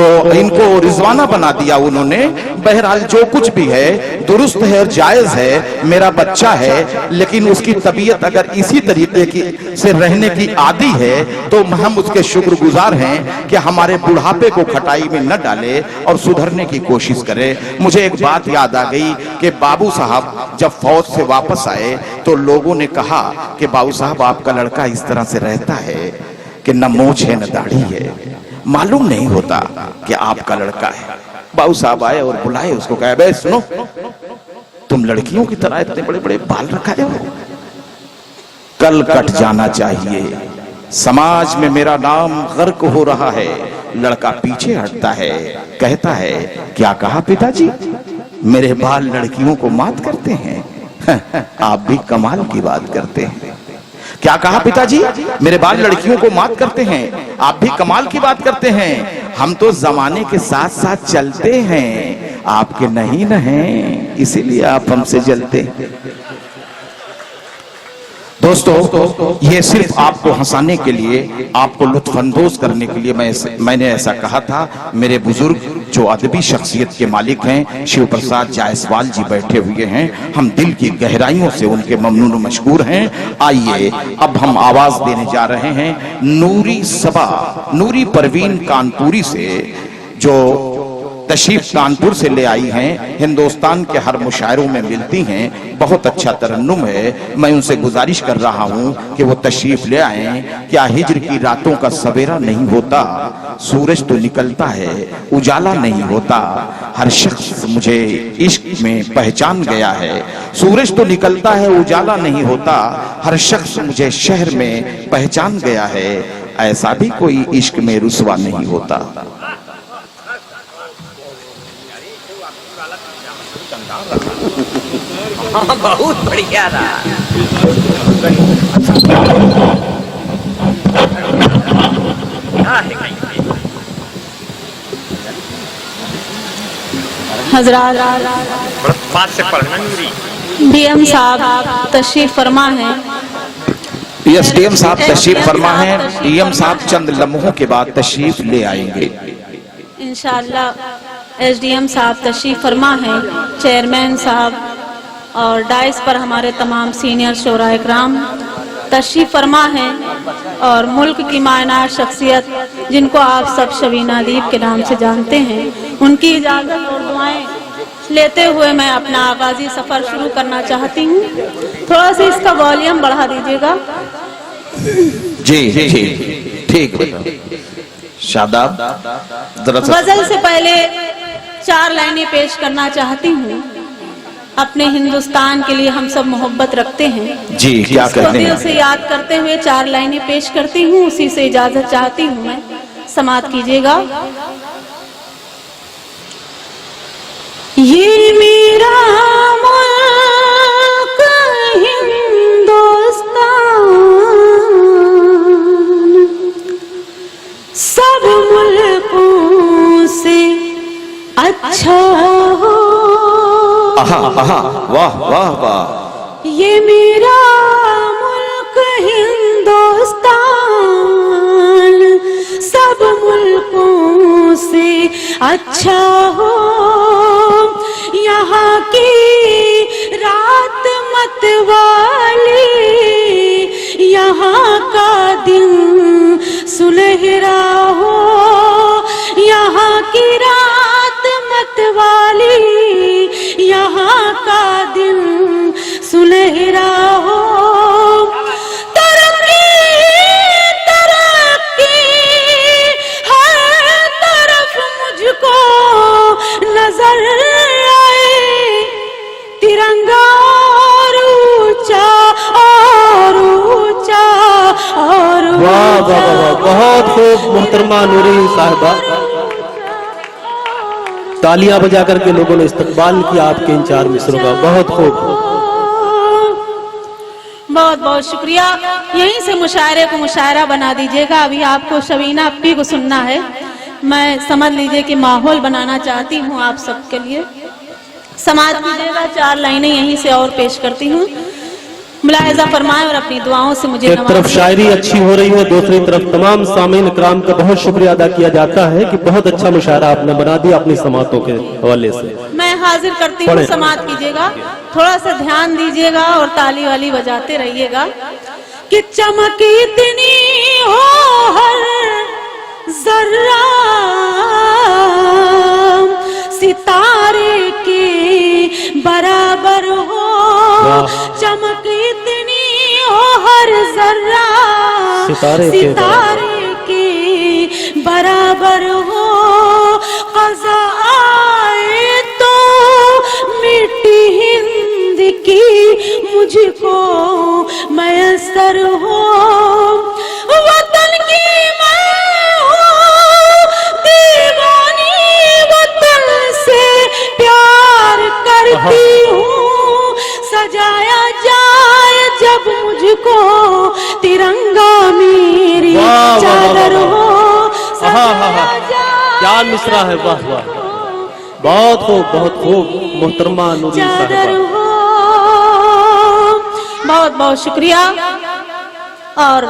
तो इनको रिजवाना बना दिया उन्होंने। बहरहाल जो कुछ भी है दुरुस्त है और जायज है, मेरा बच्चा है, लेकिन उसकी तबीयत अगर इसी तरीके की से रहने की आदी है तो हम उसके शुक्रगुजार हैं कि हमारे बुढ़ापे को खटाई में न डाले और सुधरने की कोशिश करे। मुझे एक बात याद आ गई कि बाबू साहब जब फौज से वापस आए तो लोगों ने कहा कि बाबू साहब आपका लड़का इस तरह से रहता है कि न मूंछ है न दाढ़ी है, मालूम नहीं होता कि आपका लड़का है। बाबू साहब आए और बुलाए उसको, कहा बे सुनो, तुम लड़कियों की तरह इतने बड़े बड़े बाल रखा हो, कल कट जाना चाहिए, समाज में मेरा नाम गर्क हो रहा है। लड़का पीछे हटता है, कहता है क्या कहा पिताजी, मेरे बाल लड़कियों को मात करते हैं? आप भी कमाल की बात करते हैं। क्या कहा पिताजी, मेरे बाल लड़कियों को मात करते हैं? आप भी कमाल की बात करते हैं। हम तो जमाने के साथ साथ चलते हैं, आपके नहीं न हैं, इसीलिए आप हमसे जलते हैं। दोस्तों, ये सिर्फ आपको हंसाने के लिए, आपको लुत्फअंदोज करने के लिए मैंने ऐसा कहा था। मेरे बुजुर्ग जो अदबी शख्सियत के मालिक हैं शिव प्रसाद जायसवाल जी बैठे हुए हैं, हम दिल की गहराइयों से उनके ममनून मशकूर हैं। आइए अब हम आवाज देने जा रहे हैं नूरी सबा, नूरी परवीन कानपुरी से, जो तशरीफ कानपुर से ले आई हैं, हिंदुस्तान के हर मुशायरों में मिलती हैं, बहुत अच्छा तरन्नुम है। मैं उनसे गुजारिश कर रहा हूं कि वो तशरीफ ले आएं। क्या हिज्र की रातों का सवेरा नहीं होता, सूरज तो निकलता है, उजाला नहीं होता, हर शख्स मुझे इश्क में पहचान गया है। सूरज तो निकलता है, उजाला नहीं होता, हर शख्स मुझे शहर में पहचान गया है, ऐसा भी कोई इश्क में रुसवा नहीं होता। हाँ, बहुत बढ़िया रहा। हजरात, बात से पढ़ना डीएम साहब तशरीफ फरमा है। यस, डीएम साहब तशरीफ फरमा है। डीएम साहब चंद लम्हों के बाद तशरीफ ले आएंगे इंशाअल्लाह। एसडीएम साहब तशरीफ फरमा है, चेयरमैन साहब और डाइस पर हमारे तमाम सीनियर शोरा इकराम तशरीफ फरमा है, और मुल्क की मायनार शख्सियत जिनको आप सब शबीना अदीब के नाम से जानते हैं, उनकी इजाज़त और दुआएं लेते हुए मैं अपना आगाजी सफ़र शुरू करना चाहती हूँ। थोड़ा सा इसका वॉल्यूम बढ़ा दीजिएगा। जी जी ठीक। शादाब, गजल से पहले 4 लाइनें पेश करना चाहती हूँ। अपने हिंदुस्तान के लिए हम सब मोहब्बत रखते हैं जी, क्या कहते हैं? दिल से याद करते हुए 4 लाइनें पेश करती हूँ, उसी से इजाजत चाहती हूँ मैं, समाअत कीजिएगा। ये मेरा मुल्क हिंदुस्तान सब मुल्कों से अच्छा हो। आहा आहा, वाह वाह वाह। ये मेरा मुल्क हिंदुस्तान सब मुल्कों से अच्छा हो। यहाँ की रात मतवाली, यहाँ का दिन सुनहरा हो। यहाँ की रात मतवाली, यहाँ का दिन सुनहरा हो। तरक्की तरक्की हर तरफ मुझको नजर आए। तिरंगा और ऊंचा और ऊंचा और वाह वाह वाह, बहुत खूब मोहतरमा नूरी साहिबा। तालियां बजा करके लोगों ने इस्तकबाल किया आपके इन 4 मिसरों का, बहुत खूब। बहुत बहुत शुक्रिया। यहीं से मुशायरे को मुशायरा बना दीजिएगा। अभी आपको शबीना अप्पी को सुनना है, मैं समझ लीजिए कि माहौल बनाना चाहती हूँ आप सबके लिए। समाअत कीजिएगा, 4 लाइनें यहीं से और पेश करती हूँ। मुलाहिजा फरमाएं और अपनी दुआओं से मुझे एक तरफ नवाजिए। शायरी अच्छी हो रही है, दूसरी तरफ तमाम सामीन इकराम का बहुत शुक्रिया अदा किया जाता है कि बहुत अच्छा मुशायरा आपने बना दिया अपनी समातों के हवाले से। मैं हाजिर करती हूँ, पढ़ें। समात कीजिएगा, थोड़ा सा ध्यान दीजिएगा और ताली वाली बजाते रहिएगा। कि चमक इतनी हो हर जर्रा सितारे के बराबर हो, चमक इतनी हो हर जर्रा सितारे के बराबर हो, क़ज़ा आए तो मिट्टी हिंद की मुझको मयस्सर हो, वतन की मैं हूँ दीवानी, वतन से प्यार करती हूँ, सजाया जाए जब मुझको तिरंगा मेरी वाह, वाह, चादर वाह, हो, आहा, सजाया जाए क्या मिसरा है, वाह वाह, बहुत खूब बहुत खूब मोहतरमा नूरी चादर साहिबा। हो। बहुत बहुत शुक्रिया। और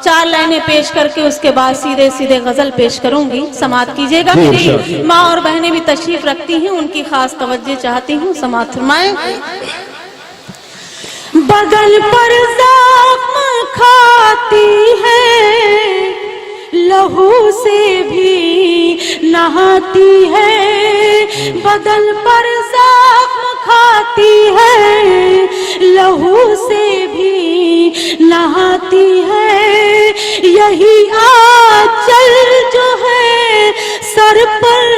4 लाइनें पेश करके उसके बाद सीधे सीधे गजल पेश करूंगी, समात कीजिएगा। जी, मेरी इंशाअल्लाह। माँ और बहनें भी तशरीफ रखती हैं, उनकी खास तवज्जो चाहती हूँ, समात फरमाएं। बदल पर ज़ख्म खाती है, लहू से भी नहाती है, बदल पर ज़ख्म खाती है, लहू से भी नहाती है, यही आंचल जो है सर पर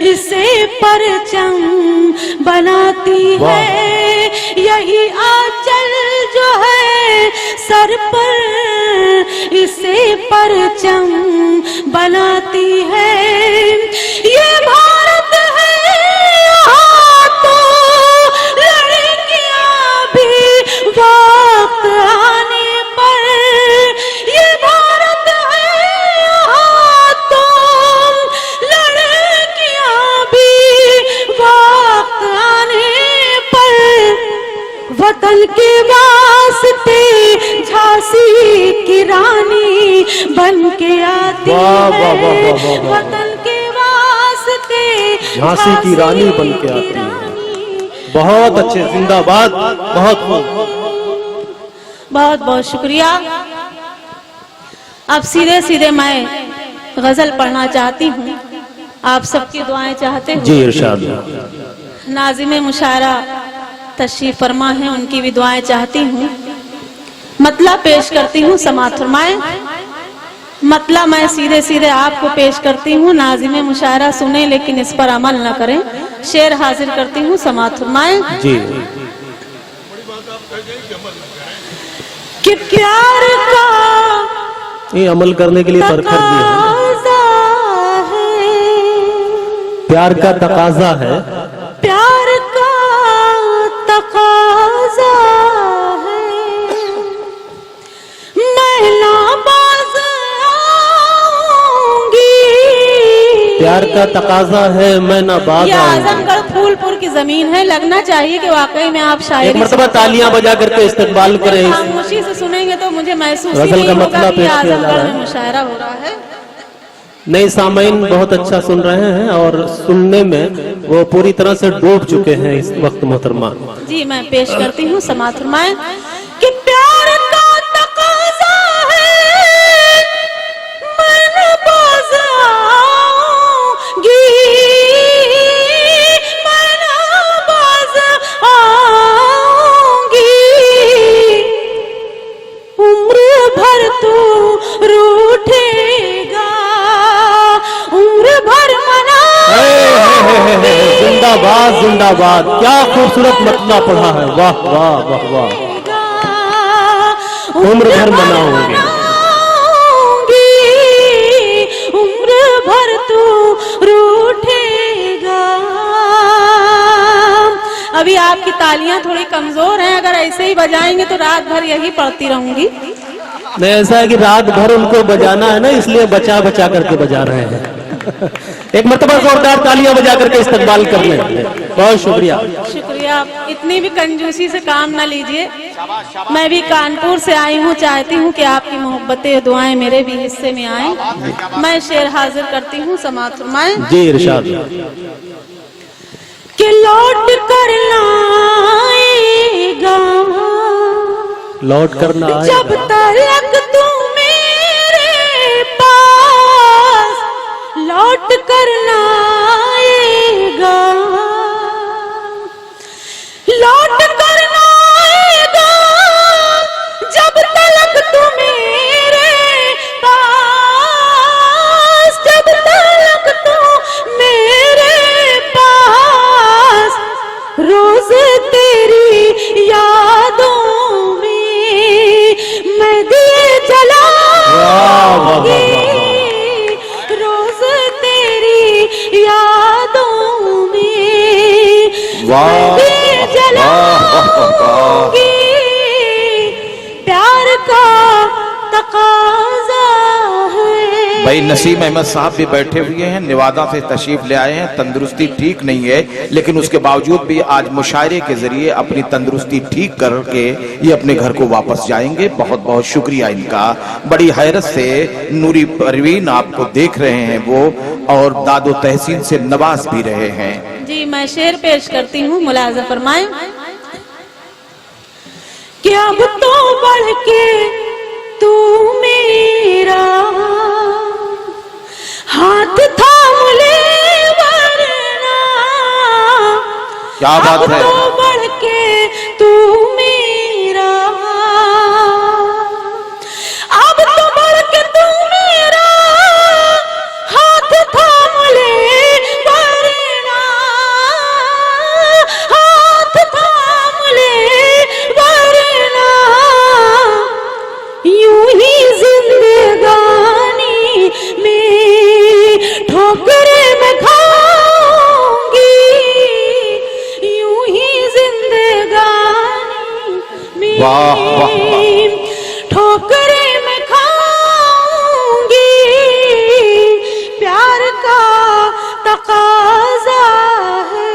इसे परचम बनाती है, यही आंचल जो है सर पर इसे परचम बनाती है, ये भारत है यहाँ तो लड़कियां भी वक्त आने पर, ये भारत है यहाँ तो लड़कियां भी वक्त आने पर, वतन के वास्ते झांसी की रानी बन के आती वाह, वाह, वाह, वाह, है, वाह, वाह। वतन के वास्ते झांसी की रानी बन के आती है। बहुत अच्छे, जिंदाबाद, बहुत खूब। बहुत बहुत शुक्रिया। अब सीधे सीधे मैं गजल पढ़ना चाहती हूँ, आप सबकी दुआएं चाहते जी हुए। इरशाद। नाज़िम मुशायरा तशरीफ फरमा है, उनकी भी दुआएं चाहती हूँ। मतला पेश करती हूँ, समात फरमाएं। मतला मैं सीधे सीधे आपको पेश करती हूँ, नाज़िम मुशायरा सुने लेकिन इस पर अमल न करें। शेर हाजिर करती हूँ, समात फरमाएं। जी कि प्यार का ये अमल करने के लिए परखर दिया है। तकाज़ा है, प्यार का तकाजा है, प्यार का तकाज़ा है, मैं नाबाज़ आऊंगी। प्यार का तकाजा है, मैं ना बात ये आऊंगी। आजमगढ़ फूलपुर की जमीन है, लगना चाहिए कि वाकई में आप एक शायरी मरतबा तालियां बजा करके इस्तकबाल करें। खामोशी से सुनेंगे तो मुझे महसूस ही गजल नहीं का होगा मतला कि पेश किया जा आजमगढ़ रहा में है। मुशायरा हो रहा है। नए सामीन बहुत अच्छा सुन रहे हैं और सुनने में वो पूरी तरह से डूब चुके हैं इस वक्त मोहतरमा। जी मैं पेश करती हूँ, समात फरमाएं। कि प्यार का तकाज़ा है, मैं नाबाज़ आऊंगी, मैं नाबाज़ आऊंगी, उम्र भर तू रूठेगा, उम्र भर मना। जिंदाबाद जिंदाबाद, क्या खूबसूरत मतला पढ़ा है, वाह वाह वाह वाह। उम्र भर मनाऊंगी, उम्र भर तू रूठेगा। अभी आपकी तालियां थोड़ी कमजोर हैं, अगर ऐसे ही बजाएंगे तो रात भर यही पढ़ती रहूंगी। नहीं ऐसा है कि रात भर उनको बजाना है ना, इसलिए बचा बचा करके बजा रहे हैं। एक मरतबा जोरदार तालियां बजा करके इस्तकबाल कर लें। बहुत शुक्रिया। शुक्रिया। इतनी भी कंजूसी से काम ना लीजिए। मैं भी कानपुर से आई हूँ, चाहती हूँ कि आपकी मोहब्बतें दुआएं मेरे भी हिस्से में आए। मैं शेर हाजिर करती हूँ, समाअत फरमाएं। जी इरशाद। कि लौट कर लाएगा, लौट करना जब तलक तू मेरे पास लौट कर लाएगा, लौट कर लाएगा, जब तलक तू मेरे पास, जब तलक तू मेरे पास, रोज तेरी यादों मैं दिए जलाऊंगी, रोज तेरी यादों में मैं दिए जलाऊंगी, प्यार का तकाज़ा है। भाई नसीम अहमद साहब भी बैठे हुए हैं, नेवादा से तशरीफ ले आए हैं। तंदुरुस्ती ठीक नहीं है, लेकिन उसके बावजूद भी आज मुशायरे के जरिए अपनी तंदुरुस्ती ठीक करके ये अपने घर को वापस जाएंगे। बहुत बहुत शुक्रिया इनका। बड़ी हैरत से नूरी परवीन आपको देख रहे हैं वो, और दादो तहसीन से नवाज भी रहे हैं। जी मैं शेर पेश करती हूँ, मुलाजा फरमाएं। कि अब तो बढ़ के तू मेरा हाथ थाम ले, वरना क्या बात है। अब तो बढ़ के तू मेरा, अब तो बढ़ के तू मेरा हाथ थाम ले, वरना हाथ थाम ले, वरना यूं ही जिंदगानी में ठोकरे में खाऊंगी, यूं ही जिंदगानी में वाह, वाह, वाह। ठोकरे में खाऊंगी, प्यार का तकाज़ा है।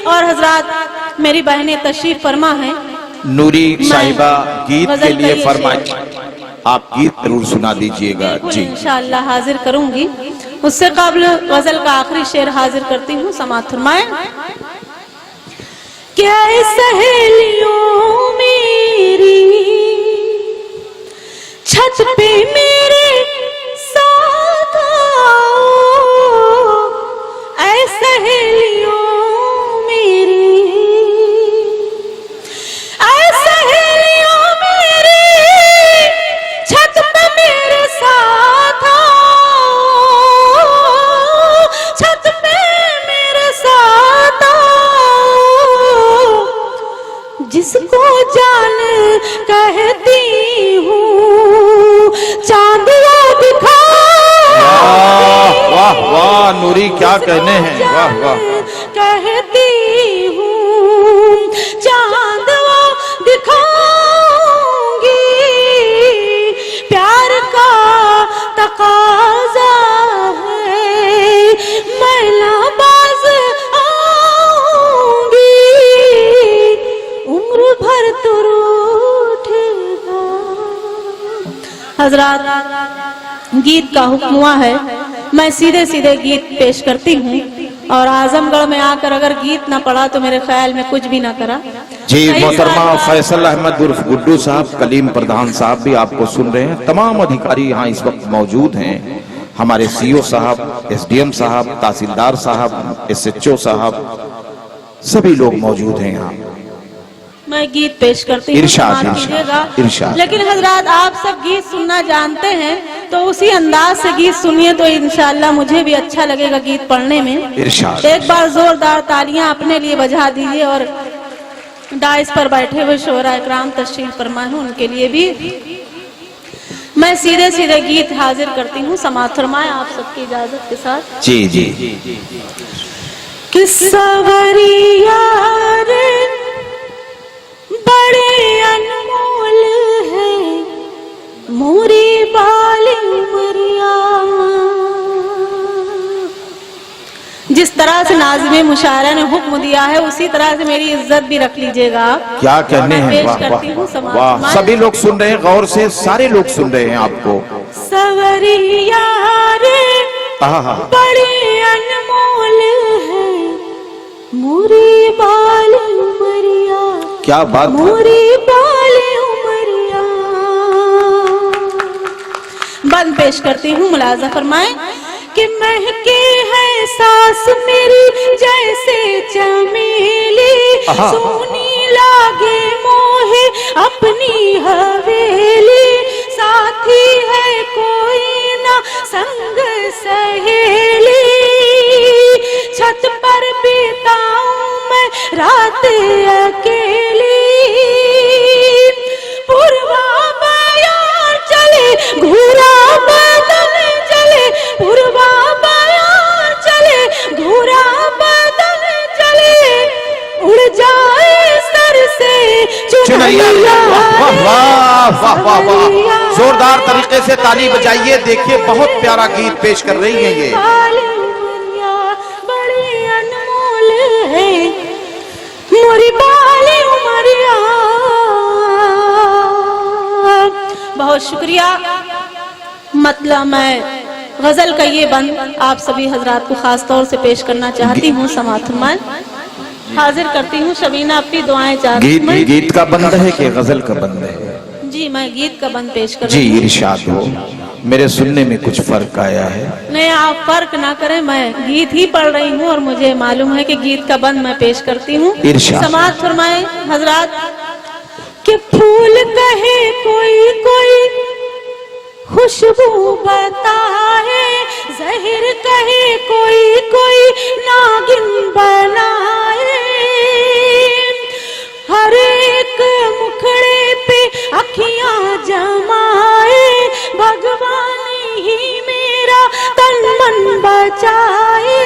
और हजरात मेरी बहनें तशरीफ फरमा है। नूरी साहिबा गीत के गजल लिए का ये फरमाइश, आप गीत जरूर सुना दीजिएगा। जी इंशाअल्लाह हाजिर करूंगी। उससे कबल गजल का आखिरी शेर हाजिर करती हूँ, समाअत फरमाएं। क्या सहेलियों मेरी छत पे मेरे साथ आओ, ऐ सहेलियों मेरी, ऐ सहेलियों मेरी छत पे मेरे साथ आओ, छत पे मेरे साथ आओ, जिसको जान कहती हूँ चांद वो दिखाओ। वाह वाह नूरी, क्या कहने हैं। वाह वाह। कहती हूँ चांद वो दिखाऊंगी, प्यार का तकाज़ा है, मैं लाबाज आऊंगी, उम्र भर तो रूठेगा। हजरात गीत का हुक्म हुआ है, मैं सीधे सीधे गीत पेश करती हूँ, और आजमगढ़ में आकर अगर गीत ना पढ़ा तो मेरे ख्याल में कुछ भी ना करा। जी मोहतरमा फैसल अहमद उर्फ गुड्डू साहब, कलीम प्रधान साहब भी आपको सुन रहे हैं। तमाम अधिकारी यहाँ इस वक्त मौजूद हैं, हमारे सीओ साहब, एसडीएम साहब, तहसीलदार साहब, एसएचओ साहब, सभी लोग मौजूद हैं यहाँ। मैं गीत पेश करती हूँ, इरशाद, माफ कीजिएगा। इरशाद। लेकिन हजरात आप सब गीत सुनना जानते हैं, तो उसी अंदाज से गीत सुनिए तो इंशाअल्लाह मुझे भी अच्छा लगेगा गीत पढ़ने में। इरशाद। एक बार जोरदार तालियां अपने लिए बजा दीजिए, और डाइस पर बैठे हुए शोरा इकराम तशरीफ फरमा हूं, उनके लिए भी मैं सीधे सीधे गीत हाजिर करती हूँ। समाअत फरमाएं आप सबकी इजाजत के साथ। जी जी। किस्सवरिया रे बड़े अनमोल है, मोरी बाली मरिया जिस तरह से नाज़िम मुशायरा ने हुक्म दिया है उसी तरह से मेरी इज्जत भी रख लीजिएगा आप। क्या कहने हैं, पेश वाह करती हूँ वाह समाज वाह। समाज। सभी लोग सुन रहे हैं गौर से, सारे लोग सुन रहे हैं आपको। सवरिया रे आहा, बड़ी अनमोल है मोरी बाल उमरिया, क्या बात है। मोरी बाल उमरिया। बंद पेश करती हूँ, मुलाजा फरमाए कि महके है सांस मेरी जैसे चमेली, सोनी लागे मोहे अपनी हवेली, साथी है कोई ना संग सहेली, छत पर बिताऊं मैं रात अकेली, पूर्वा बयार चले घूरा बदल चले, पूर्वा बयार चले घूरा बदल चले, उड़ जाए सर से चुनैया। वाह वाह वाह वाह वाह वाह, जोरदार तरीके से ताली बजाइए। देखिए बहुत प्यारा गीत पेश कर रही है ये। बड़ी अनमोल है मोरी बाल उमरिया। बहुत शुक्रिया। मतलब मैं गजल का ये बंद आप सभी हजरात को खास तौर से पेश करना चाहती हूँ। समात में हाजिर करती हूँ। शबीना अपनी दुआएं चाहती गीत हूँ। गीत का बंद है कि गजल का बंद है? जी मैं गीत का बंद पेश कर जी रही हूँ। इरशाद हो। मेरे सुनने में कुछ फर्क आया है। नहीं आप फर्क ना करें, मैं गीत ही पढ़ रही हूँ और मुझे मालूम है कि गीत का बंद मैं पेश करती हूँ। इरशाद। समाज फरमाए हजरात कि फूल कहे कोई कोई खुशबू बताए, जहिर कहे कोई कोई नागिन बनाए, हर एक मुखड़े पे अखियां जमाए, भगवान ही मेरा तन मन बचाए,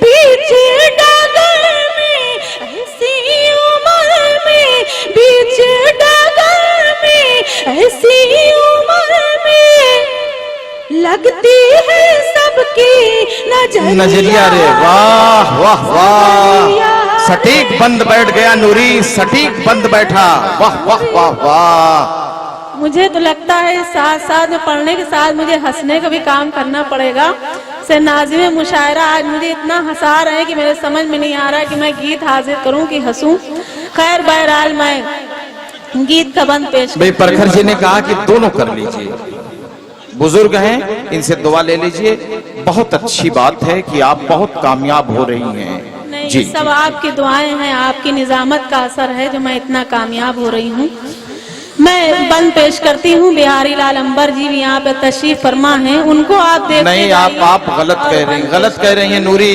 बीच डगर में ऐसी उम्र में, बीच डगर में ऐसी उम्र में लगती है सबकी नजरिया रे। वाह वाह वाह, सटीक बंद बैठ गया नूरी, सटीक बंद बैठा। वाह वाह वाह वाह। मुझे तो लगता है साथ साथ में पढ़ने के साथ मुझे हंसने का भी काम करना पड़ेगा। से नाज़िम मुशायरा आज मुझे इतना हंसा रहे हैं कि मेरे समझ में नहीं आ रहा है कि मैं गीत हाजिर करूं कि हंसूं। खैर बहरहाल मैं गीत का बंद पेश। भाई प्रखर जी ने कहा कि दोनों कर लीजिए, बुजुर्ग हैं इनसे दुआ ले लीजिए। बहुत अच्छी बात है कि आप बहुत कामयाब हो रही हैं। नहीं जी सब आपकी दुआएं हैं, आपकी निजामत का असर है जो मैं इतना कामयाब हो रही हूँ। मैं बंद पेश करती हूँ। बिहारी लाल अंबर जी भी यहाँ पे तशरीफ फरमा हैं, उनको आप देख नहीं, आप गलत कह रही हैं, गलत कह रही हैं नूरी।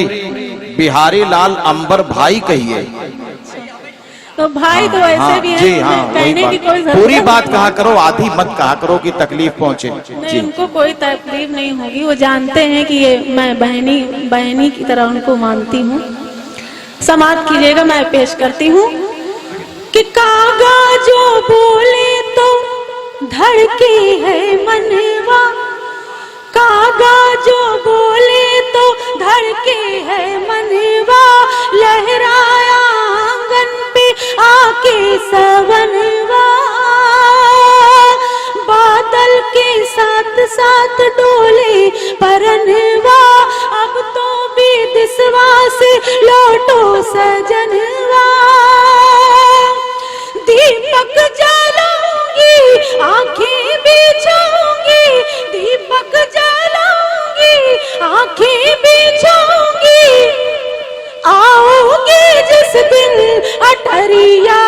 बिहारी लाल अंबर भाई कहिए। तो भाई तो ऐसे भी है, जी हाँ, कहने की कोई जरूरत पूरी नहीं। बात कहा करो, आधी मत कहा करो कि तकलीफ पहुंचे। नहीं जी उनको कोई तकलीफ नहीं होगी, वो जानते हैं कि ये मैं बहनी की तरह उनको मानती हूँ। समाप्त कीजिएगा। मैं पेश करती हूँ कि कागा जो बोले तो धड़के है मनवा, कागा जो बोले तो धड़के है मनवा, लहराया आंगन पे आके सवनवा, बादल के साथ साथ डोले परनवा, अब तो भी दिसवा से लौटो सजनवा, दीपक जलाऊंगी आंखें बिछाऊंगी, दीपक जलाऊंगी आंखें बिछाऊंगी, आओगे जिस दिन अटरिया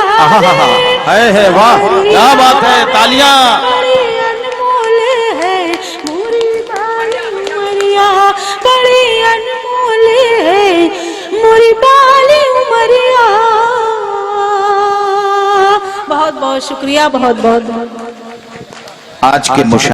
है वाह, क्या बात है, तालियां। बड़ी अनमोल है मोरी बाल उमरिया, बड़ी अनमोल है मोरी बाल उमरिया। बहुत बहुत शुक्रिया, बहुत बहुत आज के मुशा